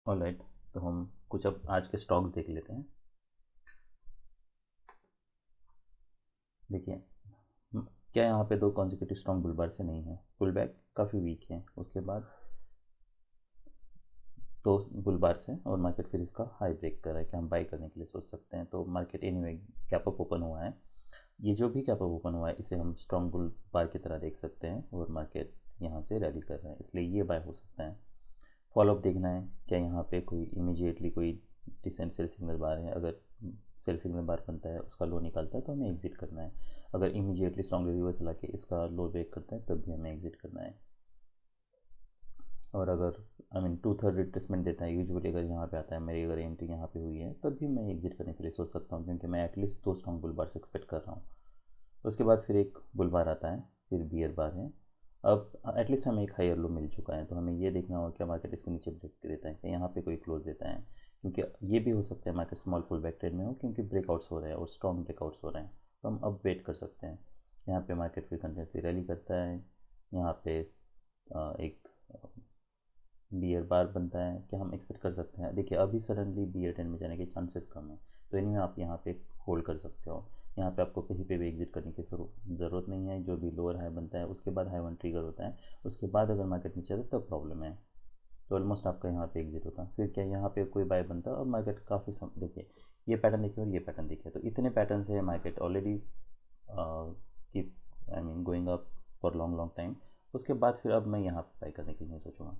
Alright, तो हम कुछ अब आज के स्टॉक्स देख लेते हैं। देखिए, क्या यहाँ पे दो कॉन्जिक्यूटिव स्ट्रॉन्ग बुल से नहीं है, पुल बैक काफ़ी वीक है, उसके बाद दो बुल से और मार्केट फिर इसका हाई ब्रेक कर रहा है। क्या हम बाई करने के लिए सोच सकते हैं? तो market anyway cap up open हुआ है। ये जो भी कैप अप ओपन हुआ है इसे हम स्ट्रॉन्ग बुल बार की तरह देख सकते हैं और मार्केट यहाँ से रैली कर रहा है, इसलिए ये बाय हो सकता है। फॉलोअप देखना है, क्या यहाँ पे कोई इमीडिएटली कोई डिसेंट सेल सिग्नल बार है। अगर सेल सिग्नल बार बनता है, उसका लो निकलता है तो हमें एग्जिट करना है। अगर इमीडिएटली स्ट्रॉन्ग रिवर्सल आके इसका लो ब्रेक करता है तब भी हमें एग्जिट करना है। और अगर टू थर्ड रिट्रेसमेंट देता है यूजुअली, अगर यहाँ पे आता है, मेरी अगर एंट्री यहाँ पे हुई है तब भी मैं एग्जिट करने के लिए सोच सकता हूँ, क्योंकि मैं एटलीस्ट दो स्ट्रॉन्ग बुल बार से एक्सपेक्ट कर रहा हूँ। उसके बाद फिर एक बुल बार आता है, फिर बियर बार है। अब एटलीस्ट हमें एक हायर लो मिल चुका है, तो हमें ये देखना होगा कि मार्केट इसके नीचे ब्रेक देता है कि यहाँ पे कोई क्लोज देता है, क्योंकि ये भी हो सकता है market small pull back trade में हो, क्योंकि ब्रेकआउट्स हो रहे हैं और स्ट्रॉन्ग ब्रेकआउट्स हो रहे हैं। तो हम अब वेट कर सकते हैं। यहाँ पे मार्केट फिर कंटिन्यूसली रैली करता है। यहाँ पे एक बियर बार बनता है, क्या हम एक्सपेक्ट कर सकते हैं? देखिए, अभी सडनली बियर ट्रेंड में जाने के चांसेस कम है, तो इनमें आप यहाँ पे होल्ड कर सकते हो। यहाँ पे आपको कहीं पे भी एग्जिट करने की ज़रूरत नहीं है। जो भी लोअर हाई बनता है उसके बाद हाई वन ट्रिगर होता है, उसके बाद अगर मार्केट नीचे आता है तब प्रॉब्लम है, तो ऑलमोस्ट आपका यहाँ पे एग्जिट होता है। फिर क्या यहाँ पे कोई बाय बनता है और मार्केट काफ़ी देखिए, ये पैटर्न देखिए और ये पैटर्न देखिए, तो इतने पैटर्न है market already keep going up for long long time. उसके बाद फिर अब मैं यहाँ पे बाय करने की नहीं सोचूंगा।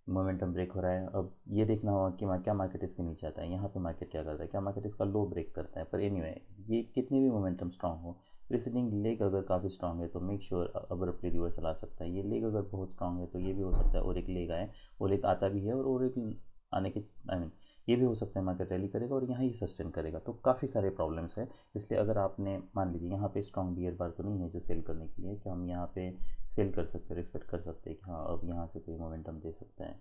मोमेंटम ब्रेक हो रहा है, अब ये देखना होगा कि क्या मार्केट इसके नीचे आता है। यहाँ पे मार्केट क्या करता है, क्या मार्केट इसका लो ब्रेक करता है? पर एनीवे ये कितनी भी मोमेंटम स्ट्रांग हो, प्रीसीडिंग लेग अगर काफ़ी स्ट्रांग है तो मेक श्योर अब्रप्टली रिवर्सल आ सकता है। ये लेग अगर बहुत स्ट्रांग है तो ये भी हो सकता है और एक लेग आए, और एक आता भी है और एक आने के ये भी हो सकता है मार्केट रैली करेगा और यहाँ ही सस्टेन करेगा। तो काफ़ी सारे प्रॉब्लम्स है, इसलिए अगर आपने मान लीजिए यहाँ पे स्ट्रॉन्ग बियर बार तो नहीं है जो सेल करने के लिए, क्या हम यहाँ पे सेल कर सकते हैं और एक्सपेक्ट कर सकते हैं कि हाँ अब यहाँ से कोई मोमेंटम दे सकता है?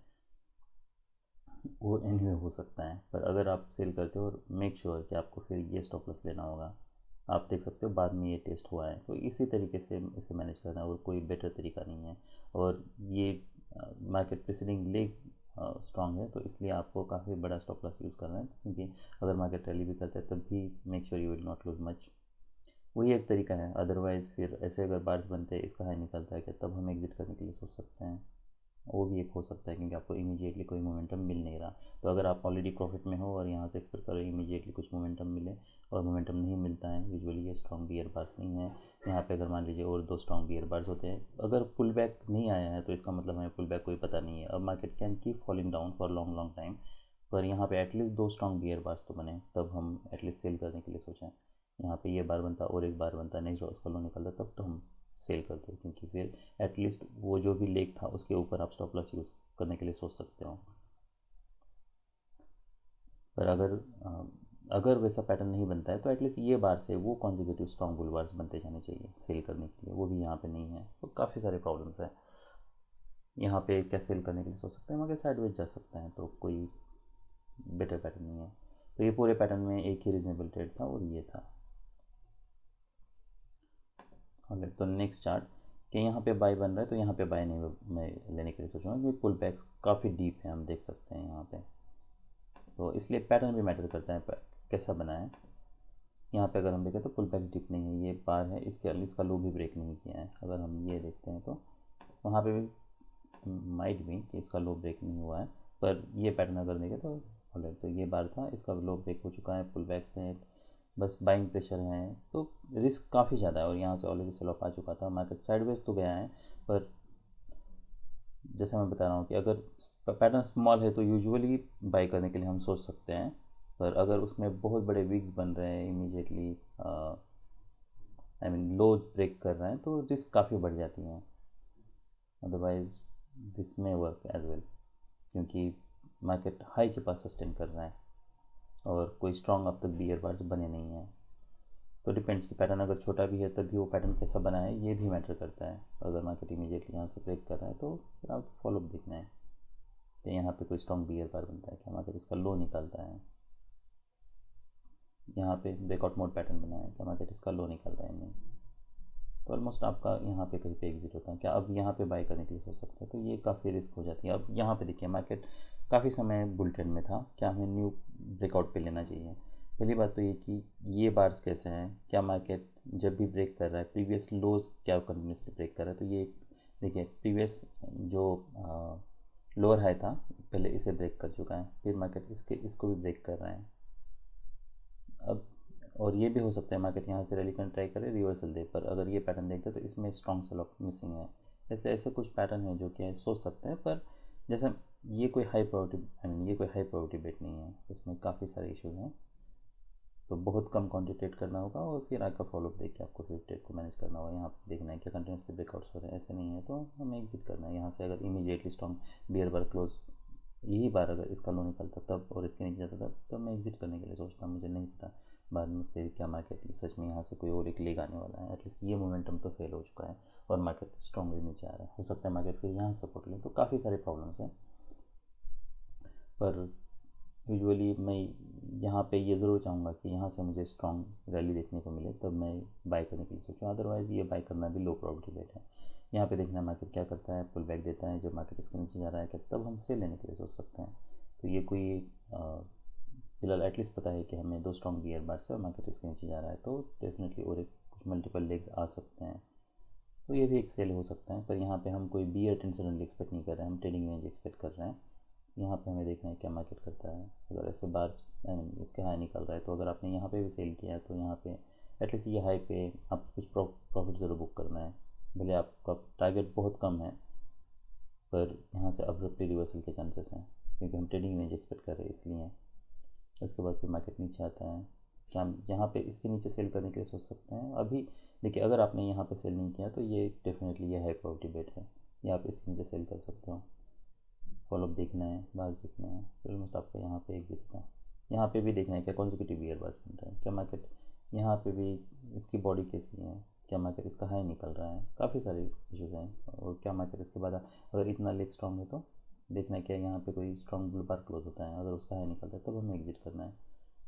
वो एनीवे हो सकता है, पर अगर आप सेल करते हो और मेक श्योर कि आपको फिर ये स्टॉप लॉस लेना होगा। आप देख सकते हो बाद में ये टेस्ट हुआ है, तो इसी तरीके से इसे मैनेज करना है और कोई बेटर तरीका नहीं है। और ये मार्केट प्रीसीडिंग लेग स्ट्रांग है, तो इसलिए आपको काफ़ी बड़ा स्टॉप लॉस यूज़ करना है, क्योंकि अगर मार्केट रैली भी करता है तब भी make sure you will not lose much. वही एक तरीका है, अदरवाइज़ फिर ऐसे अगर बार्स बनते हैं इसका हाई निकलता है कि तब हम एग्जिट करने के लिए सोच सकते हैं। वो भी एक हो सकता है, क्योंकि आपको इमीडिएटली कोई मोमेंटम मिल नहीं रहा। तो अगर आप ऑलरेडी प्रॉफिट में हो और यहाँ से एक्सपेक्ट करो इमीडिएटली कुछ मोमेंटम मिले, और मोमेंटम नहीं मिलता है, यूजुअली ये स्ट्रॉन्ग बियर बार्स नहीं है। यहाँ पे अगर मान लीजिए और दो स्ट्रॉन्ग बियर बार्स होते हैं, अगर पुल बैक नहीं आया है तो इसका मतलब हमें पुल बैक कोई पता नहीं है। अब market can keep falling down for long long time, पर यहाँ पे एटलीस्ट दो स्ट्रॉन्ग बियर बार्स तो बने तब हम एटलीस्ट सेल करने के लिए सोचें। यहाँ पे ये बार बनता और एक बार बनता, नेक्स्ट उसका लो निकलता, तब तो हम सेल करते हैं, क्योंकि फिर एटलीस्ट वो जो भी लेग था उसके ऊपर आप स्टॉप लॉस यूज़ करने के लिए सोच सकते हो। पर अगर वैसा पैटर्न नहीं बनता है तो एटलीस्ट ये बार से वो कॉन्जिक्यूटिव स्ट्रॉन्ग बुल बार्स बनते जाने चाहिए सेल करने के लिए, वो भी यहाँ पे नहीं है, तो काफ़ी सारे प्रॉब्लम्स हैं। यहाँ पे क्या सेल करने के लिए सोच सकते हैं, मगर साइडवेज जा सकते हैं, तो कोई बेटर पैटर्न नहीं है। तो ये पूरे पैटर्न में एक ही रीजनेबल ट्रेड था और ये था। तो नेक्स्ट चार्ट, कि यहाँ पे बाय बन रहा है तो यहाँ पे बाय नहीं मैं लेने के लिए सोचूंगा, क्योंकि पुल बैक्स काफ़ी डीप है, हम देख सकते हैं यहाँ पे, तो इसलिए पैटर्न भी मैटर करता है कैसा बना है। यहाँ पे अगर हम देखें तो पुल बैक्स डीप नहीं है, ये बार है, इसका लो भी ब्रेक नहीं किया है। अगर हम ये देखते हैं तो वहाँ पे भी माइट भी कि इसका लो ब्रेक नहीं हुआ है, पर ये पैटर्न अगर देखें तो ये बार था, इसका लो ब्रेक हो चुका है, पुल बैक्स हैं, बस बाइंग प्रेशर है, तो रिस्क काफ़ी ज़्यादा है। और यहाँ से ऑलरेडी सेल ऑफ आ चुका था, मार्केट साइडवेज तो गया है, पर जैसे मैं बता रहा हूँ कि अगर पैटर्न स्मॉल है तो यूजुअली बाई करने के लिए हम सोच सकते हैं, पर अगर उसमें बहुत बड़े विक्स बन रहे हैं इमीडिएटली, लोज ब्रेक कर रहे हैं, तो रिस्क काफ़ी बढ़ जाती हैं। अदरवाइज दिस में वर्क एज वेल, क्योंकि मार्केट हाई के पास सस्टेन कर रहा है और कोई स्ट्रॉन्ग अब तक बियर बार्स बने नहीं हैं। तो डिपेंड्स कि पैटर्न अगर छोटा भी है तब भी वो पैटर्न कैसा बना है ये भी मैटर करता है। अगर मार्केट इमीडिएटली यहाँ से ब्रेक कर रहा है तो फिर आपको फॉलोअप देखना है कि यहाँ पे कोई स्ट्रॉन्ग बियर बार बनता है, क्या मार्केट इसका लो निकालता है। यहाँ पे ब्रेकआउट मोड पैटर्न बना है, क्या मार्केट इसका लो निकल रहा है? नहीं। तो ऑलमोस्ट आपका यहाँ पे कहीं पे एग्जिट होता है। क्या अब यहाँ पे बाय करने के लिए सोच सकते हैं, तो ये काफ़ी रिस्क हो जाती है। अब यहाँ पे देखिए मार्केट काफ़ी समय बुल ट्रेंड में था, क्या हमें न्यू ब्रेकआउट पे लेना चाहिए। पहली बात तो ये कि ये बार्स कैसे हैं, क्या मार्केट जब भी ब्रेक कर रहा है प्रीवियस लोज क्या कंटिन्यूसली ब्रेक कर रहा है। तो ये देखिए प्रीवियस जो लोअर हाई था पहले इसे ब्रेक कर चुका है, फिर मार्केट इसको भी ब्रेक कर रहे हैं। अब और ये भी हो सकता है मार्केट यहाँ से रैली करने ट्राई करे, रिवर्सल दे, पर अगर ये पैटर्न देखते तो इसमें स्ट्रॉन्ग सेल ऑफ मिसिंग है। इसलिए ऐसे कुछ पैटर्न है जो कि सोच सकते हैं, पर जैसे ये कोई हाई प्रायोरिटी ये कोई हाई प्रायोरिटी बेट नहीं है, इसमें काफ़ी सारे इशूज़ हैं। तो बहुत कम क्वांटिटी ट्रेड करना होगा और फिर आकर फॉलोअप देख के आपको फिर ट्रेड को मैनेज करना होगा। यहाँ पर देखना है कि कंटिन्यूसली ब्रेकआउट्स हो रहे हैं, ऐसे नहीं है तो हमें एग्जिट करना है यहाँ से। अगर immediately strong bear bar close यही बार अगर इसका लो निकलता तब और इसके नीचे जाता तब मैं एग्जिट करने के लिए सोचता, मुझे नहीं पता बाद में फिर क्या मार्केट सच में यहाँ से कोई और एक लेग आने वाला है। एटलीस्ट ये मोमेंटम तो फेल हो चुका है और मार्केट स्ट्रॉन्गली नीचे आ रहा है, हो सकता है मार्केट फिर यहाँ सपोर्ट ले, तो काफ़ी सारे प्रॉब्लम्स हैं। पर यूजुअली मैं यहाँ पे ये ज़रूर चाहूँगा कि यहाँ से मुझे स्ट्रॉन्ग रैली देखने को मिले तब मैं बाय करने के लिए सोचूँ, अदरवाइज़ ये बाय करना भी लो प्रोबेबिलिटी बेट है। यहाँ पे देखना मार्केट क्या करता है, पुल बैक देता है, जब मार्केट इसके नीचे जा रहा है क्या तब हम सेल लेने के लिए सोच सकते हैं। तो ये कोई फिलहाल एटलीस्ट पता है कि हमें 2 स्ट्रॉन्ग बियर बार से और मार्केट इसके नीचे जा रहा है, तो डेफिनेटली और एक कुछ मल्टीपल लेग्स आ सकते हैं, तो ये भी एक सेल हो सकता है। पर यहाँ पे हम कोई बियर ट्रेंड सडनली एक्सपेक्ट नहीं कर रहे हैं, हम ट्रेडिंग रेंज एक्सपेक्ट कर रहे हैं। यहाँ पे हमें देखना है क्या मार्केट करता है। अगर ऐसे बार इसके हाई निकल रहा है तो अगर आपने यहाँ पे भी सेल किया है तो यहाँ पे एटलीस्ट ये हाई पे आप कुछ प्रॉफिट ज़रूर बुक करना है, भले आपका टारगेट बहुत कम है, पर यहाँ से अब्रप्टली रिवर्सल के चांसेस हैं क्योंकि हम ट्रेडिंग रेंज एक्सपेक्ट कर रहे हैं इसलिए। उसके बाद फिर मार्केट नीचे आता है, क्या हम यहाँ पे इसके नीचे सेल करने के लिए सोच सकते हैं। अभी देखिए अगर आपने यहाँ पे सेल नहीं किया तो ये डेफिनेटली ये हाई प्रायोरिटी बेट है, ये आप इसके नीचे सेल कर सकते हो। फॉलोअप देखना है, बार्स देखना है, फिर ऑलमोस्ट आपको यहाँ पे एग्जिट करना है। यहाँ पे भी देखना है क्या कॉन्जिक्यूटिव ईयर बार्स बन रहे हैं, क्या मार्केट यहाँ पे भी इसकी बॉडी कैसी है, क्या मार्केट इसका हाई निकल रहा है, काफ़ी सारे इशूज़ हैं। और क्या मार्केट इसके बाद अगर इतना लेग स्ट्रॉन्ग है तो देखना है क्या यहाँ पे कोई स्ट्रॉन्ग ब्लू बार क्लोज होता है, अगर उसका हाई निकलता है तब हमें एग्जिट करना है,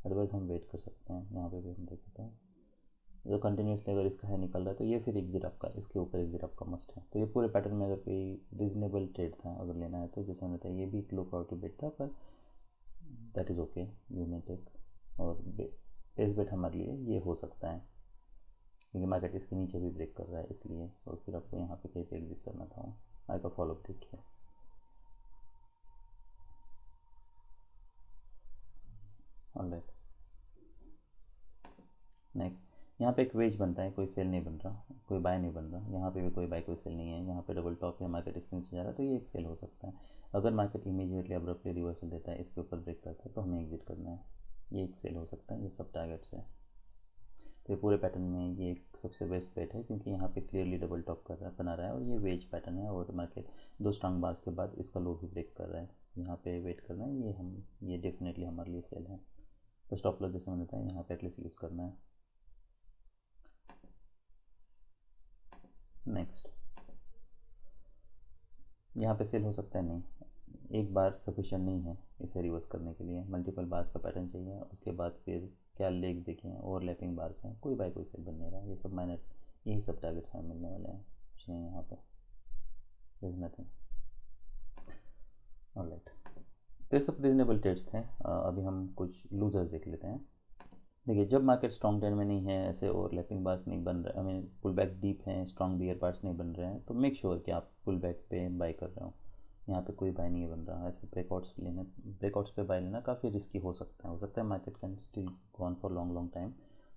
अदरवाइज़ हम वेट कर सकते हैं। यहाँ पे भी हम देखते हैं जो कंटिन्यूसली अगर इसका हाई निकल रहा है तो ये फिर एग्जिट आपका, इसके ऊपर एग्जिट आपका मस्ट है। तो ये पूरे पैटर्न में अगर कोई रीजनेबल ट्रेड था अगर लेना है तो जैसे मैंने बताया ये भी एक लो प्रायोरिटी बेट था, पर that is okay, you may take. और बेस बेट हमारे लिए ये हो सकता है क्योंकि मार्केट इसके नीचे भी ब्रेक कर रहा है इसलिए, और फिर आपको यहाँ पे कहीं पे एग्जिट करना था। आई का फॉलोअप देखिए। ऑलराइट, नेक्स्ट यहाँ पे एक वेज बनता है, कोई सेल नहीं बन रहा, कोई बाय नहीं बन रहा, यहाँ पे भी कोई बाय कोई सेल नहीं है, यहाँ पे डबल टॉप है, मार्केट इसके नीचे जा रहा है, तो ये एक सेल हो सकता है। अगर मार्केट इमीडिएटली अब्रप्टली रिवर्सल देता है, इसके ऊपर ब्रेक करता है तो हमें एग्जिट करना है, ये एक सेल हो सकता है। ये सब टारगेट्स है। तो ये पूरे पैटर्न में ये एक सबसे बेस्ट बेट है क्योंकि यहाँ पे क्लियरली डबल टॉप कर रहा है, बना रहा है, और ये वेज पैटर्न है और मार्केट 2 स्ट्रॉन्ग बार्स के बाद इसका लो भी ब्रेक कर रहा है, यहाँ पे वेट करना है। ये डेफिनेटली हमारे लिए सेल है। तो स्टॉप लॉस जैसे मैंने बताया यहाँ पे एटलीस्ट यूज़ करना है। नेक्स्ट यहाँ पे सेल हो सकता है, नहीं, एक बार सफिशिएंट नहीं है इसे रिवर्स करने के लिए, मल्टीपल बार्स का पैटर्न चाहिए। उसके बाद फिर क्या लेग्स देखे हैं, ओवरलैपिंग बार्स हैं, कोई बाय कोई सेल बन नहीं रहा, ये सब माइनर, यही सब टारगेट्स हमें मिलने वाले हैं, कुछ नहीं यहाँ पे, देयर इज नथिंग। ऑलराइट, तो ये सब रीजनेबल ट्रेड्स थे। अभी हम कुछ लूजर्स देख लेते हैं। देखिए जब मार्केट स्ट्रॉन्ग ट्रेंड में नहीं है, ऐसे ओवरलैपिंग बार्स नहीं बन रहे, I mean pull backs deep हैं, स्ट्रॉन्ग बियर बार्स नहीं बन रहे हैं, तो मेक श्योर कि आप पुल बैक पे बाय कर रहे हो। यहाँ पे कोई बाय नहीं बन रहा है, ऐसे ब्रेकआउट्स पे बाय लेना काफ़ी रिस्की हो सकता है market can still go on for long long time,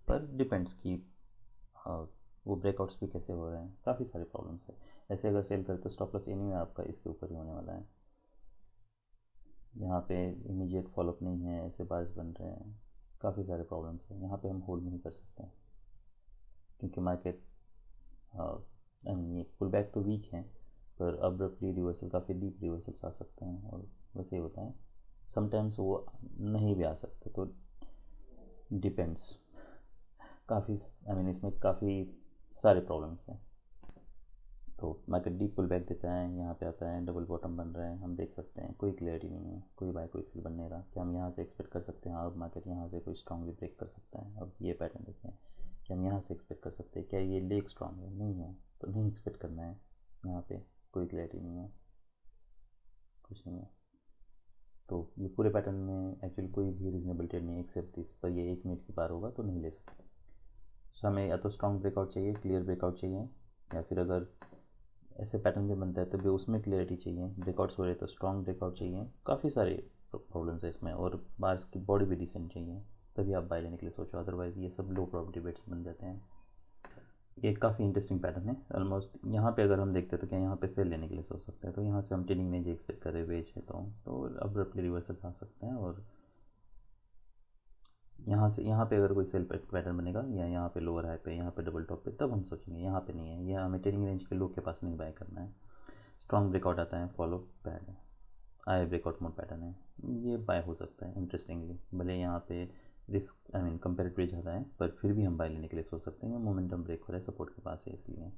पर डिपेंड्स कि वो ब्रेकआउट्स भी कैसे हो रहे हैं, काफ़ी सारे प्रॉब्लम्स है। ऐसे अगर सेल करते तो स्टॉप लॉस एनी में आपका इसके ऊपर ही होने वाला है। यहाँ पे इमीडिएट फॉलोअप नहीं है, ऐसे बार्स बन रहे हैं, काफ़ी सारे प्रॉब्लम्स हैं। यहाँ पे हम होल्ड नहीं कर सकते हैं क्योंकि मार्केट आई मीन ये पुल बैक तो वीक है, पर अब्रप्टली रिवर्सल काफ़ी डीप रिवर्सल्स आ सकते हैं, और वैसे ही होता है समटाइम्स वो नहीं भी आ सकते, तो डिपेंड्स, काफ़ी आई मीन इसमें काफ़ी सारे प्रॉब्लम्स हैं। तो मार्केट डीप पुल बैक देता है, यहाँ पे आता है, डबल बॉटम बन रहा है, हम देख सकते हैं कोई क्लियरिटी नहीं है, कोई बाय कोई सेल बन नहीं रहा। क्या हम यहाँ से एक्सपेक्ट कर सकते हैं अब मार्केट यहाँ से कोई स्ट्रॉन्गली ब्रेक कर सकता है? अब ये पैटर्न देखें, क्या हम यहाँ से एक्सपेक्ट कर सकते हैं? क्या ये लेग स्ट्रॉन्ग है? नहीं है, तो नहीं एक्सपेक्ट करना है। यहाँ पे कोई क्लैरिटी नहीं है, कुछ नहीं है। तो ये पूरे पैटर्न में एक्चुअली कोई भी रीजनेबल ट्रेड नहीं है एक्सेप्ट दिस, पर ये 1 मिनट की बार होगा तो नहीं ले सकते। सो हमें या तो स्ट्रॉन्ग ब्रेकआउट चाहिए, क्लियर ब्रेकआउट चाहिए, या फिर अगर ऐसे पैटर्न भी बनता है तो भी उसमें क्लियरिटी चाहिए। ब्रेकआउट्स हो रहे तो स्ट्रॉन्ग ब्रेकआउट चाहिए, काफ़ी सारे प्रॉब्लम्स है इसमें, और बार्स की बॉडी भी डिसेंट चाहिए, तभी आप बाय लेने के लिए सोचो, अदरवाइज़ ये सब लो प्रॉपर्टी बेट्स बन जाते हैं। ये काफ़ी इंटरेस्टिंग पैटर्न है। ऑलमोस्ट यहाँ पे अगर हम देखते हैं तो क्या यहाँ पे सेल लेने के लिए सोच सकते हैं, तो यहाँ से हम ट्रेडिंग रेंज एक्सपेक्ट कर रहे हैं बेच है तो अब्रप्टली रिवर्सल आ सकते हैं, और यहाँ से यहाँ पे अगर कोई सेल पैटर्न बनेगा या यहाँ पे लोअर हाई पे, यहाँ पे डबल टॉप पे, तब हम सोचेंगे। यहाँ पे नहीं है, यह हमें ट्रेडिंग रेंज के लो के पास नहीं बाय करना है। स्ट्रॉन्ग ब्रेकआउट आता है, फॉलो पैड है, आई ब्रेकआउट मोड पैटर्न है, ये बाय हो सकता है इंटरेस्टिंगली। भले यहाँ पे रिस्क कंपेरेटिवली ज़्यादा है, पर फिर भी हम बाय लेने के लिए सोच सकते हैं। मोमेंटम ब्रेक हो रहा है सपोर्ट के पास है, इसलिए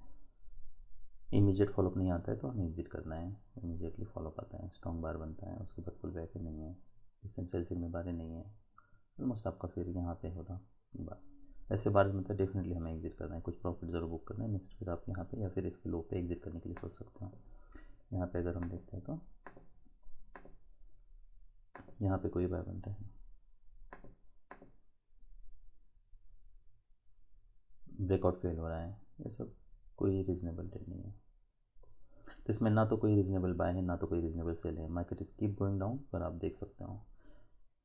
इमीडिएट फॉलोअप नहीं आता है तो हमें एग्जिट करना है। इमीडिएटली फॉलोअप आता है, स्ट्रॉन्ग बार बनता है, उसके बाद पुल बैक नहीं है, इसेंशियल सिग्नल में बारें नहीं है, ऑलमोस्ट आपका फिर यहाँ पे होता बार। ऐसे बार्स में तो डेफिनेटली हमें एग्जिट करना है, कुछ प्रॉफिट ज़रूर बुक करना है नेक्स्ट, फिर आप यहाँ पे या फिर इसके लो पे एग्जिट करने के लिए सोच सकते हो। यहाँ पे अगर हम देखते हैं तो यहाँ पे कोई बाय बन रहा है, ब्रेकआउट फेल हो रहा है, ये सब कोई रीजनेबल ट्रेड नहीं है। तो इसमें ना तो कोई रीजनेबल बाय है, ना तो कोई रीजनेबल सेल है। Market is keep going down, पर आप देख सकते हो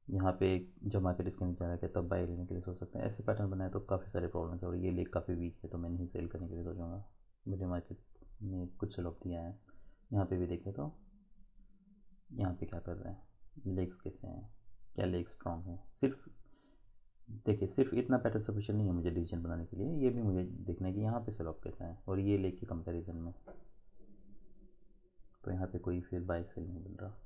यहाँ पे जब मार्केट इसके नीचे आ रहा है तब बाय लेने के लिए सोच सकते हैं। ऐसे पैटर्न बनाए तो काफ़ी सारे प्रॉब्लम्स है, और ये लेग काफ़ी वीक है तो मैं नहीं सेल करने के लिए सोचूंगा। मुझे मार्केट में कुछ सेल ऑफ दिया है, यहाँ पे भी देखें तो यहाँ पे क्या कर रहे हैं, लेग्स कैसे हैं, क्या लेग स्ट्रॉन्ग है। सिर्फ देखिए, सिर्फ इतना पैटर्न सफिशिएंट नहीं है मुझे डिसीजन बनाने के लिए, ये भी मुझे देखना है कि यहाँ पे सेल ऑफ कैसा है, और ये लेग के कंपैरिजन में तो यहाँ पे कोई फिर बाय सेल नहीं बन रहा।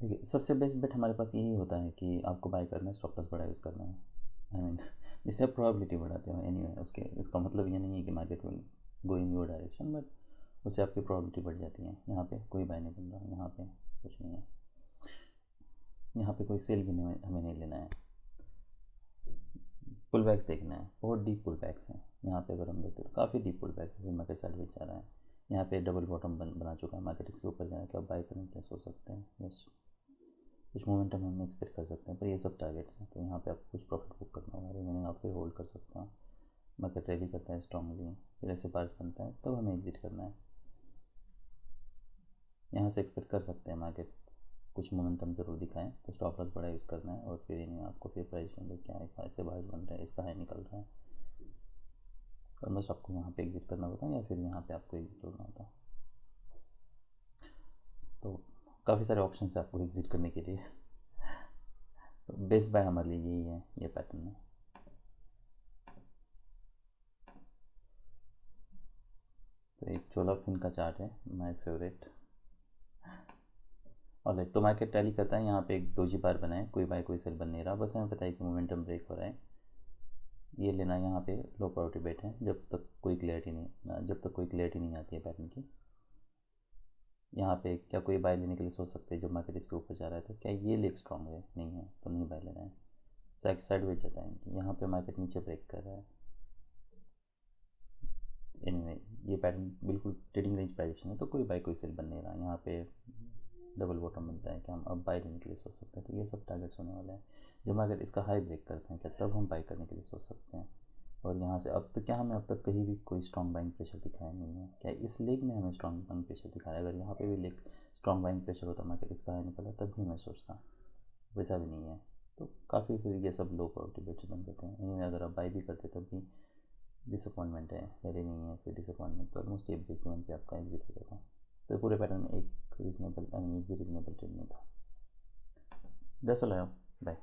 देखिए, सबसे बेस्ट बेट हमारे पास यही होता है कि आपको बाय करना है, स्टॉप लॉस बड़ा यूज़ करना है। आई मीन जिससे आप प्रोबेबिलिटी बढ़ाते हो एनीवे, उसके इसका मतलब ये नहीं है कि market will go in your direction, but उससे आपकी प्रोबेबिलिटी बढ़ जाती है। यहाँ पे कोई बाय नहीं बन रहा, यहाँ पे कुछ नहीं है, यहाँ पे कोई सेल भी नहीं, हमें नहीं लेना है। पुल बैक्स देखना है, बहुत डीप पुल बैक्स हैं। यहाँ पे अगर हम देखते हैं तो काफ़ी डीप पुल बैक्स है, फिर मार्केट साइडवेज जा रहा है। यहाँ पे डबल बॉटम बना चुका है, मार्केट इसके ऊपर जाने के अब बाय करने के लिए सोच सकते हैं। यस, कुछ मोमेंटम हम एक्सपेक्ट कर सकते हैं, पर ये सब टारगेट्स हैं, तो यहाँ पे आपको कुछ प्रॉफिट बुक करना होगा, रिमेनिंग आप फिर होल्ड कर सकते हो। मार्केट रैली करता है स्ट्रांगली, फिर ऐसे बार्स बनता है तब तो हमें एग्जिट करना है। यहाँ से एक्सपेक्ट कर सकते हैं मार्केट कुछ मोमेंटम ज़रूर दिखाएं, तो स्टॉप लॉस बड़ा यूज़ करना है, और फिर इन्हें आपको फिर प्राइस में क्या है, ऐसे बार्स बन रहे हैं, इसका हाई निकल रहा है, ऑलमोस्ट आपको यहाँ पे एग्जिट करना होता है, या फिर यहाँ पे आपको एग्जिट करना होता है। तो काफ़ी सारे ऑप्शन है आपको एग्जिट करने के लिए, तो बेस्ट बाय हमारे लिए यही है, ये पैटर्न है। तो एक चोला फिन का चार्ट है, माय फेवरेट। ऑलराइट, तो मार्केट रैली करता है, यहाँ पे एक डोजी बार बना है, कोई बाय कोई सेल बन नहीं रहा, बस हमें पता है कि मोमेंटम ब्रेक हो रहा है, ये लेना। यहाँ पे लो प्रायोरिटी बेट है, जब तक कोई क्लैरिटी नहीं आती है पैटर्न की। यहाँ पे क्या कोई बाय लेने के लिए सोच सकते हैं जब मार्केट इसके ऊपर जा रहा है, तो क्या ये लेग स्ट्रॉन्ग है? नहीं है, तो नहीं बाय लेना है। साइडवेज जाता है, यहाँ पे मार्केट नीचे ब्रेक कर रहा है। एनीवे, ये पैटर्न बिल्कुल ट्रेडिंग रेंज प्राइजेशन है, तो कोई बाय कोई सेल बन नहीं रहा। यहाँ पे डबल बॉटम बनता है, क्या हम अब बाय लेने के लिए सोच सकते हैं, तो ये सब टारगेट्स होने वाले हैं। जब मार्केट इसका हाई ब्रेक करते हैं क्या तब हम बाय करने के लिए सोच सकते हैं। और यहाँ से अब तक क्या हमें अब तक कहीं भी कोई स्ट्रॉन्ग बाइंग प्रेशर दिखाया नहीं है, क्या इस लेग में हमें स्ट्रॉन्ग बाइंग प्रेशर दिखा रहा है? अगर यहाँ पे भी लेग स्ट्रॉन्ग बाइंग प्रेशर होता, मार्केट इसका हाई निकला, तब भी मैं सोचता, वैसा भी नहीं है, तो काफ़ी फिर ये सब लो प्रॉपर्टी बेट्स बन जाते हैं। इनमें अगर आप बाई भी करते तब भी डिसअपॉइंटमेंट है, पहले नहीं है फिर डिसअपॉइंटमेंट, तो ऑलमोस्ट ये ब्रेक इवन पे आपका एग्जिट हो जाता। तो पूरे पैटर्न में एक भी रीजनेबल ट्रेड नहीं था। That's all. बाय।